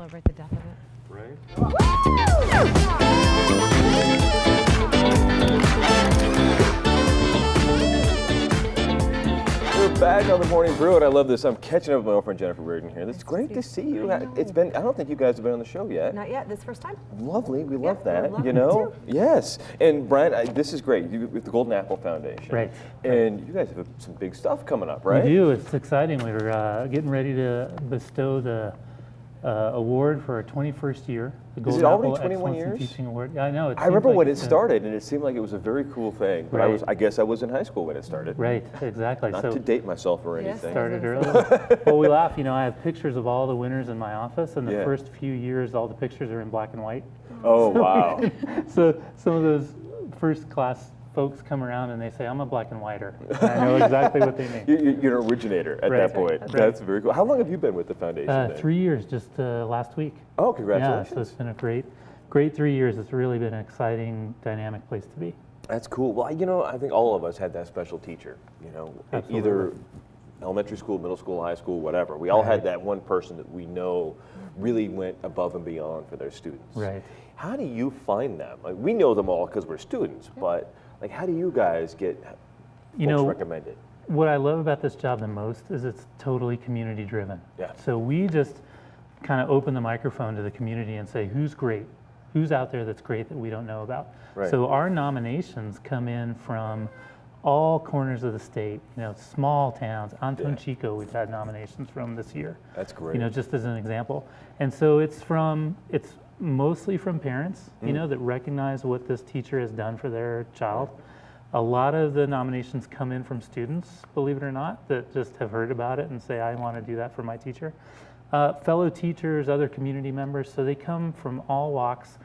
celebrate the death of it. Right? We're back on the Morning Brew, and I love this. I'm catching up with my old friend Jennifer Reardon here. It's great to see you. It's been, I don't think you guys have been on the show yet. Not yet, this first time. Lovely, we love that, love you it know? too. Yes, and Brian, this is great, you with the Golden Apple Foundation. Right. And you guys have some big stuff coming up, right? We do, it's exciting. We're getting ready to bestow the award for our 21st year. The Is it Golden already Apple 21 Excellence in years? Teaching Award. Yeah, I know. I remember when it started, and it seemed like it was a very cool thing. But Right. I guess I was in high school when it started. Right, exactly. Not So to date myself or Yes, anything. started early. Well, we laugh. You know, I have pictures of all the winners in my office, and the Yeah. first few years, all the pictures are in black and white. Oh, wow. So some of those first class folks come around and they say, "I'm a black and whiter." And I know exactly what they mean. You're an originator at Right. that point. Right. That's very cool. How long have you been with the foundation? then? 3 years, just last week. Oh, Yeah, congratulations. so it's been a great 3 years. It's really been an exciting, dynamic place to be. That's cool. Well, you know, I think all of us had that special teacher, you know, Absolutely. either elementary school, middle school, high school, whatever. We all had Right. that one person that we know really went above and beyond for their students. Right. How do you find them? Like, we know them all because we're students, but like, how do you guys get folks recommended? What I love about this job the most is it's totally community driven. Yeah. So we just kind of open the microphone to the community and say, who's great? Who's out there that's great that we don't know about? Right. So our nominations come in from all corners of the state, you know, small towns. Anton Chico, we've had nominations from this year. That's great. You know, just as an example. And so it's mostly from parents, you know, that recognize what this teacher has done for their child. A lot of the nominations come in from students, believe it or not, that just have heard about it and say, I want to do that for my teacher. Fellow teachers, other community members, so they come from all walks.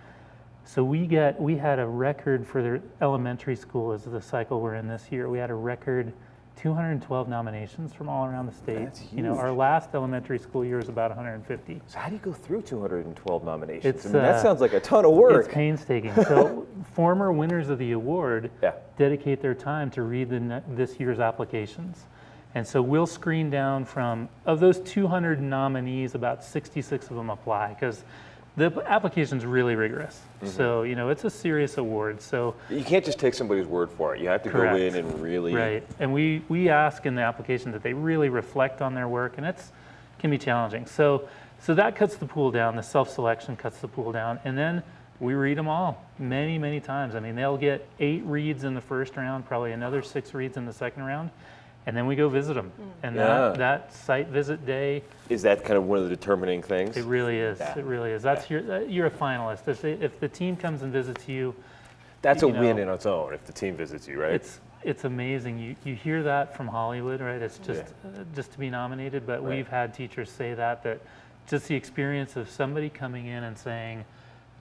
So we had a record for the elementary school as the cycle we're in this year. We had a record 212 nominations from all around the state. That's You know, our huge. last elementary school year was about 150. So how do you go through 212 nominations? It's, I mean, that sounds like a ton of work. It's painstaking. So former winners of the award Yeah. dedicate their time to read this year's applications. And so we'll screen down of those 200 nominees, about 66 of them apply because the application's really rigorous. So, you know, it's a serious award. So You can't just take somebody's word for it. You have to Correct. go in and really. Right, and we ask in the application that they really reflect on their work, and can be challenging. So that cuts the pool down. The self-selection cuts the pool down, and then we read them all many times. I mean, they'll get 8 reads in the first round, probably another 6 reads in the second round, and then we go visit them. And Yeah. that site visit day, Is that kind of one of the determining things? it really is. Yeah. It really is. That's you're a finalist. If the team comes and visits you, That's a you know, win in its own if the team visits you, right? It's amazing. You hear that from Hollywood, right? It's just just to be nominated. But Right. we've had teachers say that just the experience of somebody coming in and saying,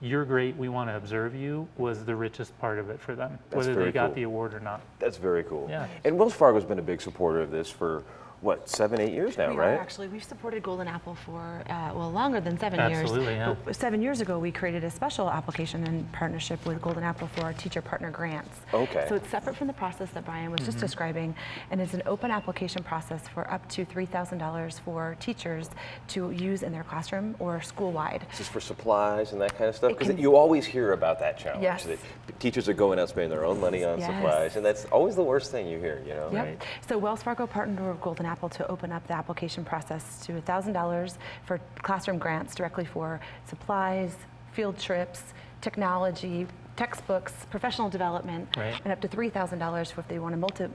"You're great. We want to observe you," was the richest part of it for them, That's whether very they got cool. the award or not. That's very cool. Yeah. And Wells Fargo's been a big supporter of this for, what, 7, 8 years now, We right? are actually. We've supported Golden Apple for, longer than 7 Absolutely, years. yeah. But 7 years ago, we created a special application in partnership with Golden Apple for our teacher partner grants. Okay. So it's separate from the process that Brian was just describing, and it's an open application process for up to $3,000 for teachers to use in their classroom or school-wide. This is for supplies and that kind of stuff? It Because can- you always hear about that challenge. Yes. That teachers are going out spending their own money on Yes. supplies, and that's always the worst thing you hear, you know? Yep. Right. So Wells Fargo partnered with Golden Apple to open up the application process to $1,000 for classroom grants directly for supplies, field trips, technology, textbooks, professional development, Right. and up to $3,000 if they want to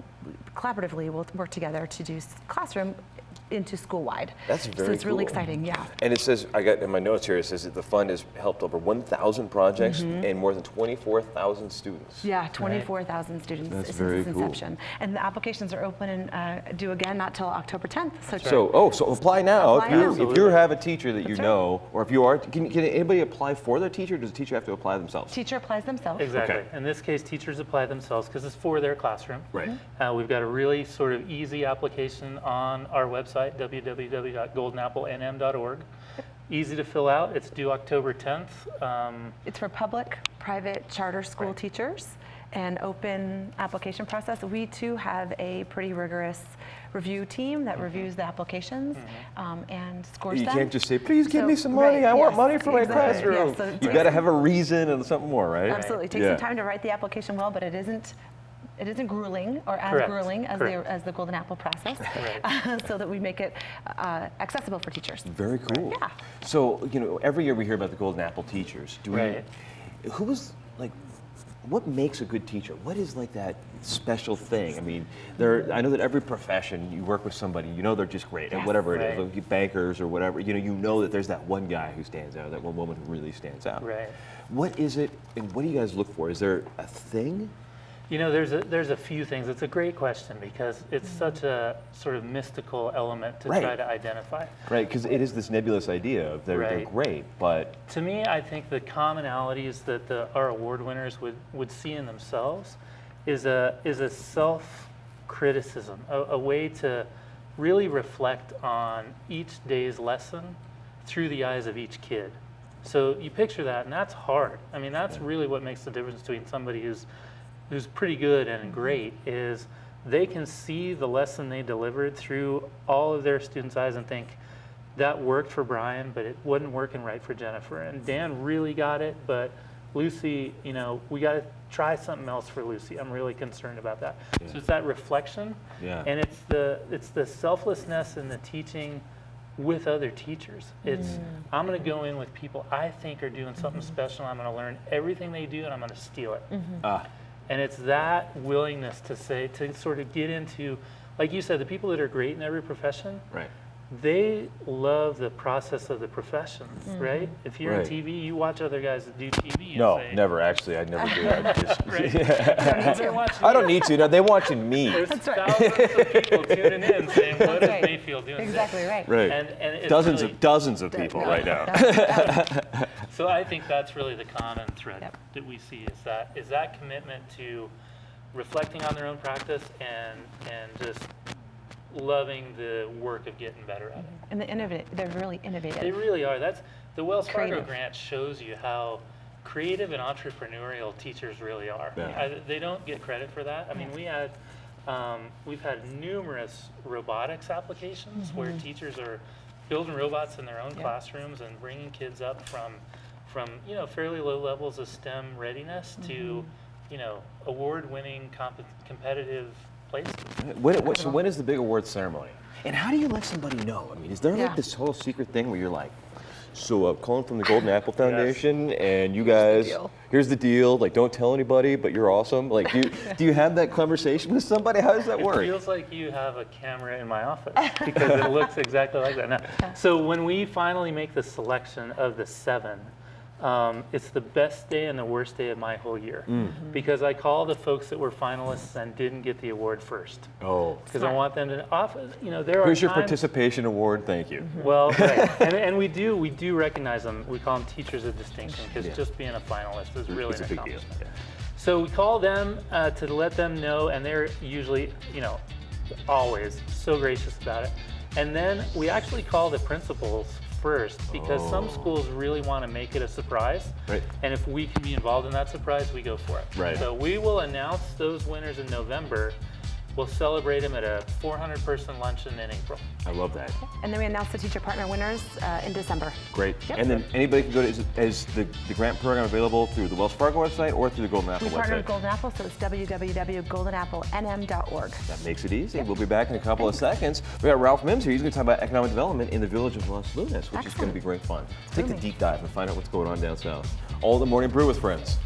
collaboratively work together to do classroom into school-wide. That's very So it's really cool. exciting, yeah. And it says, I got in my notes here, it says that the fund has helped over 1,000 projects and more than 24,000 students. Yeah, 24,000 students That's since very its cool. inception. And the applications are open and due again not till October 10th. So apply now. Apply now. If you have a teacher that you That's right. know, or if you are, can anybody apply for their teacher, or does the teacher have to apply themselves? Teacher applies themselves. Exactly. Okay. In this case, teachers apply themselves because it's for their classroom. Right. We've got a really sort of easy application on our website, www.goldenapplenm.org. Easy to fill out. It's due October 10th. It's for public, private, charter school Right. teachers. an open application process. We too have a pretty rigorous review team that reviews the applications and scores You them. can't just say, please give So, me some money. right, I want yes, money for my exactly, classroom. yes. So it You takes got to some- have a reason and something more, right? Absolutely. It takes Yeah. some time to write the application well, but it isn't grueling or as Correct, grueling as correct. as the Golden Apple process, Right. so that we make it accessible for teachers. Very cool. Yeah. So, every year we hear about the Golden Apple teachers. Do we, Right. Who was, like, what makes a good teacher? What is, like, that special thing? I mean, I know that every profession, you work with somebody, they're just great at Yes. whatever it is, Right. like bankers or whatever, you know that there's that one guy who stands out, that one woman who really stands out. Right. What is it, and what do you guys look for? Is there a thing? There's a few things. It's a great question because it's such a sort of mystical element to Right. try to identify. Right, because it is this nebulous idea of they're Right. great, but To me, I think the commonalities that our award winners would see in themselves is a self-criticism, a way to really reflect on each day's lesson through the eyes of each kid. So you picture that, and that's hard. I mean, that's really what makes the difference between somebody who's pretty good and great is they can see the lesson they delivered through all of their students' eyes and think, that worked for Brian, but it wasn't working right for Jennifer. And Dan really got it, but Lucy, we got to try something else for Lucy. I'm really concerned about that. Yeah. So it's that reflection, Yeah. and it's the selflessness in the teaching with other teachers. It's I'm going to go in with people I think are doing something special. I'm going to learn everything they do, and I'm going to steal it. And it's that willingness to sort of get into, like you said, the people that are great in every profession, right. they love the process of the profession, right? If you're Right. on TV, you watch other guys that do TV. And No, say, never actually. I'd never do that. Just, Right. They're watching I don't need to. No, they're watching me. There's That's right. thousands of people tuning in saying, what That's does right. Mayfield doing Exactly this? right. Right. And it's dozens really, of dozens of people right now. So I think that's really the common thread Yep. that we see is that commitment to reflecting on their own practice and just loving the work of getting better at it. And they're really innovative. They really are. That's the Wells Fargo Creative. grant shows you how creative and entrepreneurial teachers really are. Yeah. They don't get credit for that. I mean, we've had numerous robotics applications where teachers are building robots in their own classrooms and bringing kids up from fairly low levels of STEM readiness to award-winning competitive places. So when is the big awards ceremony? And how do you let somebody know? I mean, is there Yeah. like this whole secret thing where you're like, so calling from the Golden Apple Foundation, and you guys, deal. here's the deal. Like, don't tell anybody, but you're awesome. Like, do you have that conversation with somebody? How does that work? It feels like you have a camera in my office because it looks exactly like that. Now, so when we finally make the selection of the 7, it's the best day and the worst day of my whole year because I call the folks that were finalists and didn't get the award first Oh, because I want them to there are here's your times- participation award. Thank you. Well, right, and we do recognize them. We call them teachers of distinction because Yeah. just being a finalist is really It's an a big deal. accomplishment. Yeah. So we call them to let them know, and they're usually, always so gracious about it. And then we actually call the principals first because some schools really want to make it a surprise. Right. And if we can be involved in that surprise, we go for it. Right. So we will announce those winners in November. We'll celebrate them at a 400-person luncheon in April. I love that. And then we announce the teacher partner winners in December. Great. Yep. And then anybody can go to, is the grant program available through the Wells Fargo website or through the Golden Apple We partner with website? Golden Apple, so it's www.goldenapplenm.org. That makes it easy. We'll be back in a couple of seconds. We got Ralph Mims here. He's going to talk about economic development in the village of Los Lunas, which is going to be great fun. Take the deep dive and find out what's going on down south. All the morning brew with friends.